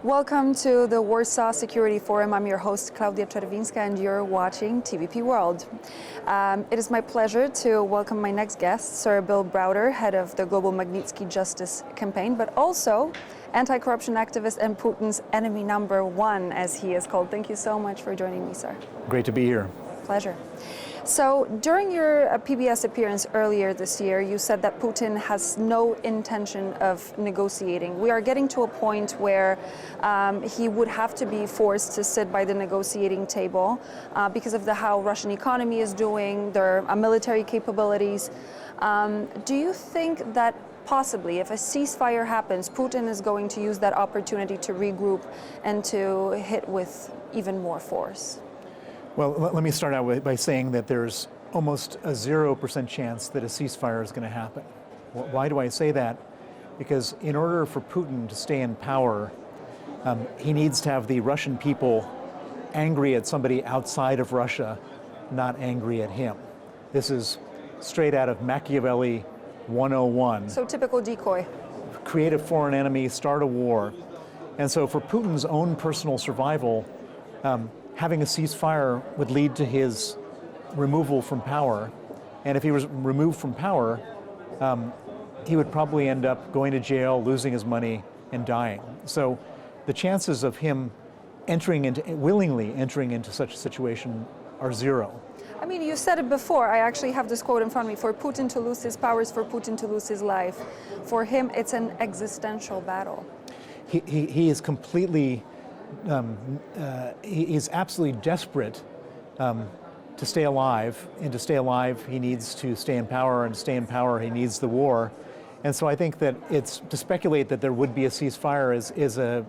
Welcome to the Warsaw Security Forum. I'm your host, Klaudia Czerwińska, and you're watching TVP World. It is my pleasure to welcome my next guest, Sir Bill Browder, head of the Global Magnitsky Justice Campaign, but also anti-corruption activist and Putin's enemy number one, as he is called. Thank you so much for joining me, sir. Great to be here. Pleasure. So during your PBS appearance earlier this year, you said that Putin has no intention of negotiating. We are getting to a point where he would have to be forced to sit by the negotiating table because of how Russian economy is doing, their military capabilities. Do you think that possibly, if a ceasefire happens, Putin is going to use that opportunity to regroup and to hit with even more force? Well, let me start out by saying that there's almost a 0% chance that a ceasefire is going to happen. Why do I say that? Because in order for Putin to stay in power, he needs to have the Russian people angry at somebody outside of Russia, not angry at him. This is straight out of Machiavelli 101. So typical decoy. Create a foreign enemy, start a war. And so for Putin's own personal survival, having a ceasefire would lead to his removal from power. And if he was removed from power, he would probably end up going to jail, losing his money, and dying. So the chances of him willingly entering into such a situation are zero. I mean, you said it before. I actually have this quote in front of me. For Putin to lose his powers, for Putin to lose his life. For him, it's an existential battle. He is completely he is absolutely desperate to stay alive, and to stay alive he needs to stay in power, and to stay in power he needs the war. And so I think that to speculate that there would be a ceasefire is a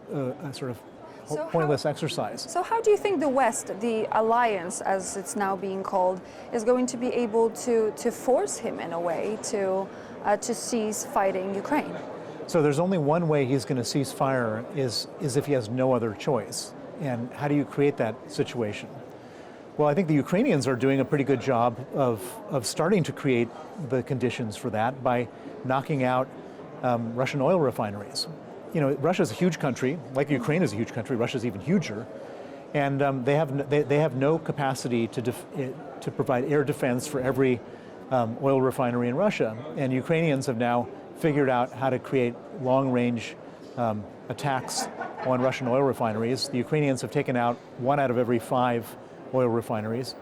sort of pointless exercise. So how do you think the West, the alliance as it's now being called, is going to be able to force him in a way to cease fighting Ukraine? So there's only one way he's going to cease fire is if he has no other choice. And how do you create that situation? Well, I think the Ukrainians are doing a pretty good job of starting to create the conditions for that by knocking out Russian oil refineries. You know, Russia's a huge country, like Ukraine is a huge country. Russia's even huger, and they have no capacity to provide air defense for every oil refinery in Russia. And Ukrainians have now figured out how to create long-range attacks on Russian oil refineries. The Ukrainians have taken out 1 out of every 5 oil refineries.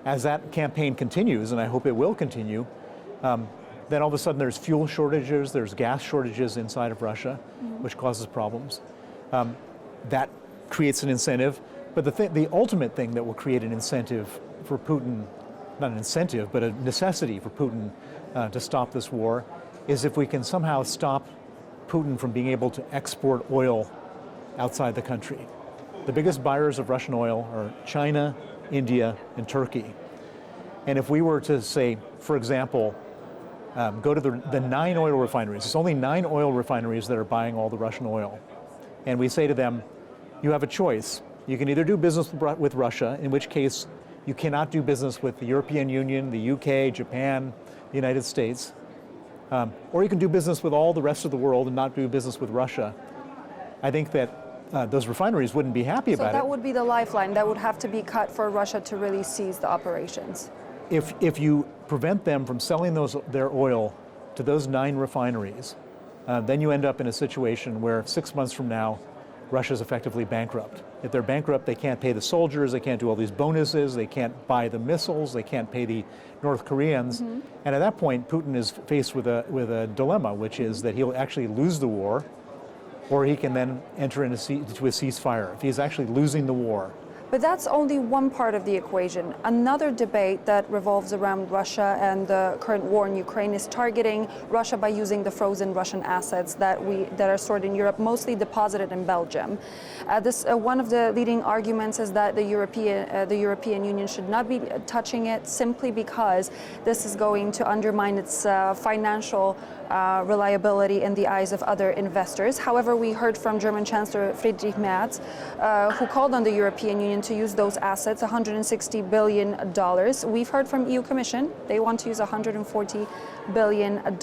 As that campaign continues, and I hope it will continue, then all of a sudden there's fuel shortages, there's gas shortages inside of Russia, which causes problems. That creates an incentive, but the ultimate thing that will create an incentive for Putin, not an incentive, but a necessity for Putin to stop this war, is if we can somehow stop Putin from being able to export oil outside the country. The biggest buyers of Russian oil are China, India, and Turkey. And if we were to say, for example, go to the 9 oil refineries, there's only 9 oil refineries that are buying all the Russian oil. And we say to them, you have a choice. You can either do business with Russia, in which case you cannot do business with the European Union, the UK, Japan, the United States, or you can do business with all the rest of the world and not do business with Russia. I think that those refineries wouldn't be happy about it. So that would be the lifeline that would have to be cut for Russia to really seize the operations. If you prevent them from selling their oil to those 9 refineries, then you end up in a situation where 6 months from now, Russia's effectively bankrupt. If they're bankrupt, they can't pay the soldiers, they can't do all these bonuses, they can't buy the missiles, they can't pay the North Koreans. And at that point, Putin is faced with a dilemma, which is that he'll actually lose the war, or he can then enter into a ceasefire. If he's actually losing the war, But that's only one part of the equation. Another debate that revolves around Russia and the current war in Ukraine is targeting Russia by using the frozen Russian assets that are stored in Europe, mostly deposited in Belgium. One of the leading arguments is that the European Union should not be touching it simply because this is going to undermine its financial reliability in the eyes of other investors. However, we heard from German Chancellor Friedrich Merz, who called on the European Union Union to use those assets, $160 billion. We've heard from EU Commission, they want to use $140 billion.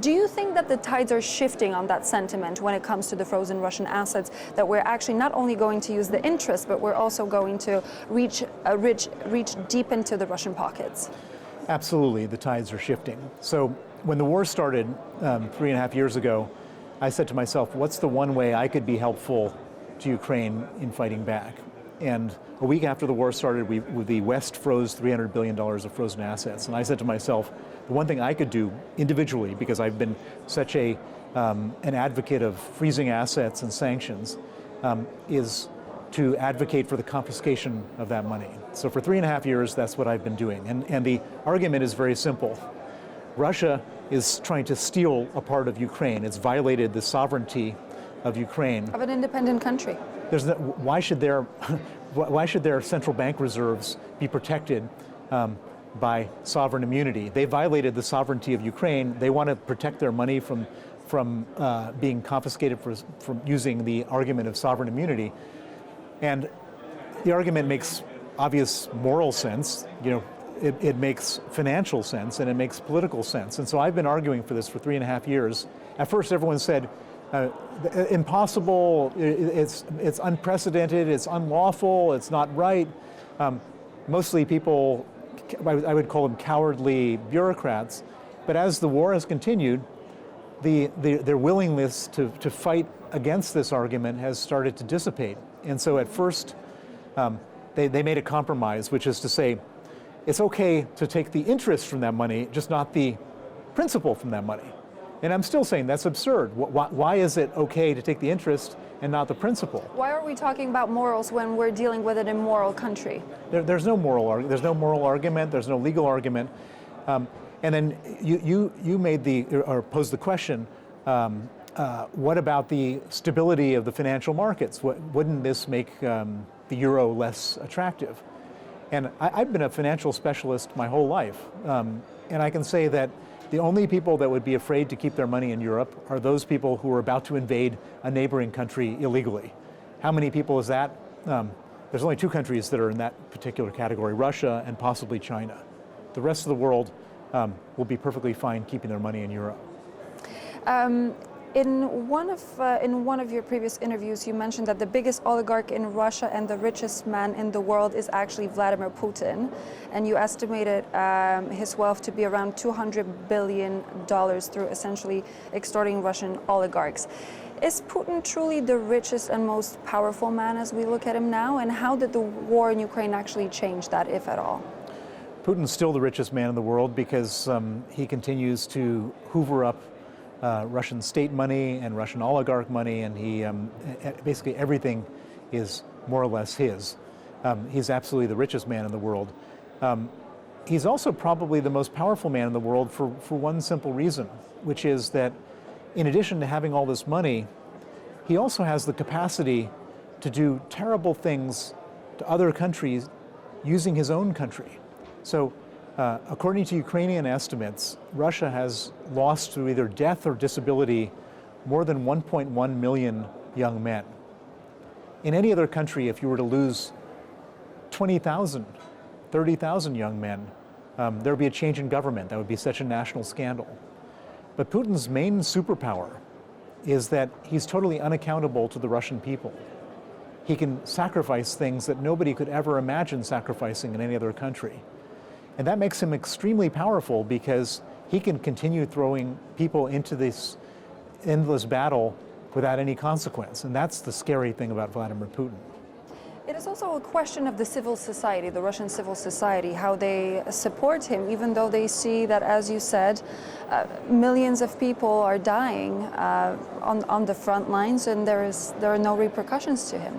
Do you think that the tides are shifting on that sentiment when it comes to the frozen Russian assets, that we're actually not only going to use the interest, but we're also going to reach deep into the Russian pockets? Absolutely, the tides are shifting. So when the war started 3.5 years ago, I said to myself, what's the one way I could be helpful to Ukraine in fighting back? And a week after the war started, the West froze $300 billion of frozen assets. And I said to myself, the one thing I could do individually, because I've been such an advocate of freezing assets and sanctions, is to advocate for the confiscation of that money. So for 3.5 years, that's what I've been doing. And the argument is very simple. Russia is trying to steal a part of Ukraine. It's violated the sovereignty of Ukraine. Of an independent country. Why should their central bank reserves be protected by sovereign immunity? They violated the sovereignty of Ukraine. They want to protect their money from being confiscated from using the argument of sovereign immunity. And the argument makes obvious moral sense. It makes financial sense and it makes political sense. And so I've been arguing for this for 3.5 years. At first everyone said, impossible, it's unprecedented, it's unlawful, it's not right. Mostly people, I would call them cowardly bureaucrats. But as the war has continued, their willingness to fight against this argument has started to dissipate. And so at first, they made a compromise, which is to say, it's okay to take the interest from that money, just not the principal from that money. And I'm still saying that's absurd. Why is it okay to take the interest and not the principal? Why are we talking about morals when we're dealing with an immoral country? There's no moral argument, there's no legal argument. And then you posed the question, what about the stability of the financial markets? Wouldn't this make the euro less attractive? And I've been a financial specialist my whole life. And I can say that the only people that would be afraid to keep their money in Europe are those people who are about to invade a neighboring country illegally. How many people is that? There's only 2 countries that are in that particular category, Russia and possibly China. The rest of the world will be perfectly fine keeping their money in Europe. In one of your previous interviews, you mentioned that the biggest oligarch in Russia and the richest man in the world is actually Vladimir Putin, and you estimated his wealth to be around $200 billion through essentially extorting Russian oligarchs. Is Putin truly the richest and most powerful man as we look at him now, and how did the war in Ukraine actually change that, if at all? Putin's still the richest man in the world because he continues to hoover up Russian state money and Russian oligarch money, and he basically everything is more or less his. He's absolutely the richest man in the world. He's also probably the most powerful man in the world for one simple reason, which is that in addition to having all this money, he also has the capacity to do terrible things to other countries using his own country. So according to Ukrainian estimates, Russia has lost through either death or disability more than 1.1 million young men. In any other country, if you were to lose 20,000, 30,000 young men, there would be a change in government. That would be such a national scandal. But Putin's main superpower is that he's totally unaccountable to the Russian people. He can sacrifice things that nobody could ever imagine sacrificing in any other country. And that makes him extremely powerful because he can continue throwing people into this endless battle without any consequence. And that's the scary thing about Vladimir Putin. It is also a question of the civil society, the Russian civil society, how they support him, even though they see that, as you said, millions of people are dying on the front lines, and there are no repercussions to him.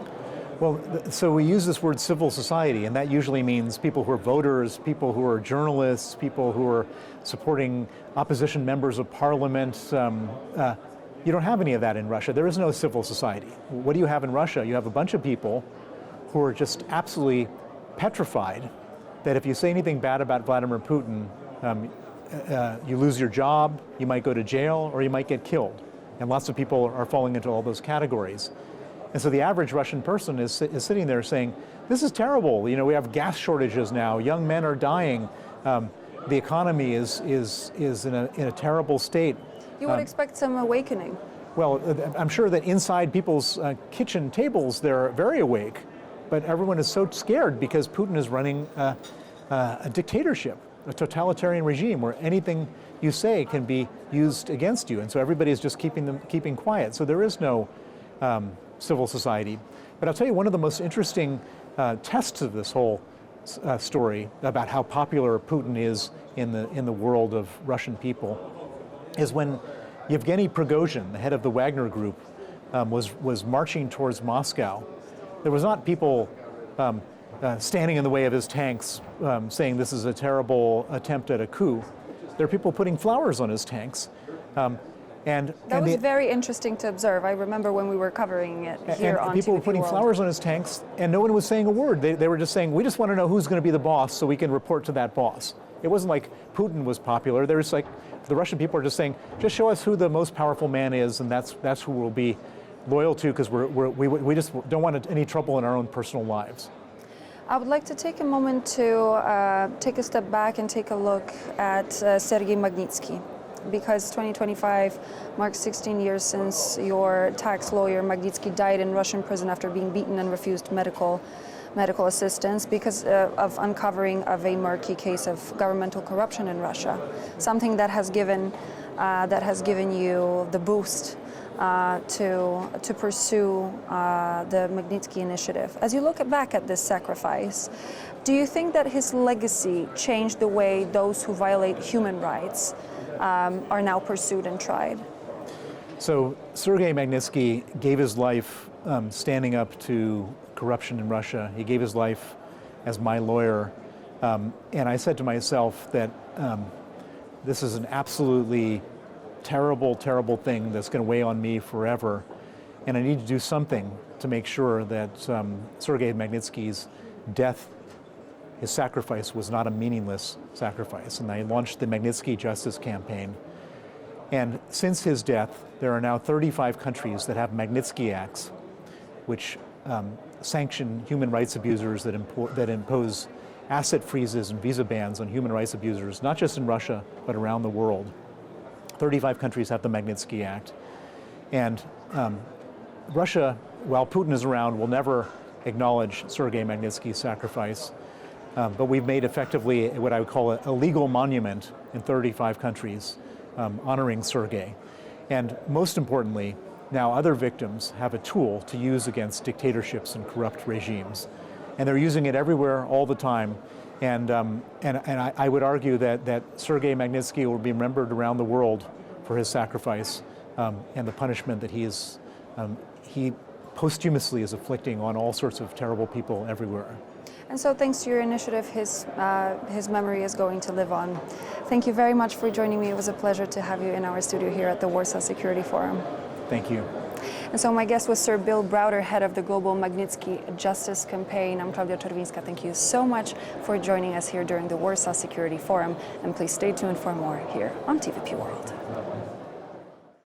Well, so we use this word civil society, and that usually means people who are voters, people who are journalists, people who are supporting opposition members of parliament. You don't have any of that in Russia. There is no civil society. What do you have in Russia? You have a bunch of people who are just absolutely petrified that if you say anything bad about Vladimir Putin, you lose your job, you might go to jail, or you might get killed. And lots of people are falling into all those categories. And so the average Russian person is sitting there saying, this is terrible. You know, we have gas shortages now. Young men are dying. The economy is in a terrible state. You would expect some awakening. Well, I'm sure that inside people's kitchen tables, they're very awake, but everyone is so scared because Putin is running a dictatorship, a totalitarian regime where anything you say can be used against you, and so everybody is just keeping quiet. So there is no civil society. But I'll tell you, one of the most interesting tests of this whole story about how popular Putin is in the world of Russian people is when Yevgeny Prigozhin, the head of the Wagner Group, was marching towards Moscow. There was not people standing in the way of his tanks saying this is a terrible attempt at a coup. There are people putting flowers on his tanks. That was very interesting to observe. I remember when we were covering it here on people were TVP putting World. flowers on his tanks, and no one was saying a word. They were just saying, we just want to know who's going to be the boss so we can report to that boss. It wasn't like Putin was popular. There was like, the Russian people are just saying, just show us who the most powerful man is, and that's who we'll be loyal to, because we just don't want any trouble in our own personal lives. I would like to take a moment to take a step back and take a look at Sergei Magnitsky, because 2025 marks 16 years since your tax lawyer Magnitsky died in Russian prison after being beaten and refused medical assistance because of uncovering of a murky case of governmental corruption in Russia, something that has given you the boost to pursue the Magnitsky initiative. As you look back at this sacrifice, do you think that his legacy changed the way those who violate human rights are now pursued and tried? So Sergei Magnitsky gave his life standing up to corruption in Russia. He gave his life as my lawyer. And I said to myself that this is an absolutely terrible, terrible thing that's going to weigh on me forever. And I need to do something to make sure that Sergei Magnitsky's death, his sacrifice, was not a meaningless sacrifice. And I launched the Magnitsky Justice Campaign. And since his death, there are now 35 countries that have Magnitsky Acts, which sanction human rights abusers, that impose asset freezes and visa bans on human rights abusers, not just in Russia, but around the world. 35 countries have the Magnitsky Act. And Russia, while Putin is around, will never acknowledge Sergei Magnitsky's sacrifice. But we've made effectively what I would call a legal monument in 35 countries honoring Sergei. And most importantly, now other victims have a tool to use against dictatorships and corrupt regimes. And they're using it everywhere, all the time. And I would argue that Sergei Magnitsky will be remembered around the world for his sacrifice and the punishment that he posthumously is inflicting on all sorts of terrible people everywhere. And so thanks to your initiative, his memory is going to live on. Thank you very much for joining me. It was a pleasure to have you in our studio here at the Warsaw Security Forum. Thank you. And so my guest was Sir Bill Browder, head of the Global Magnitsky Justice Campaign. I'm Klaudia Czerwińska. Thank you so much for joining us here during the Warsaw Security Forum. And please stay tuned for more here on TVP World.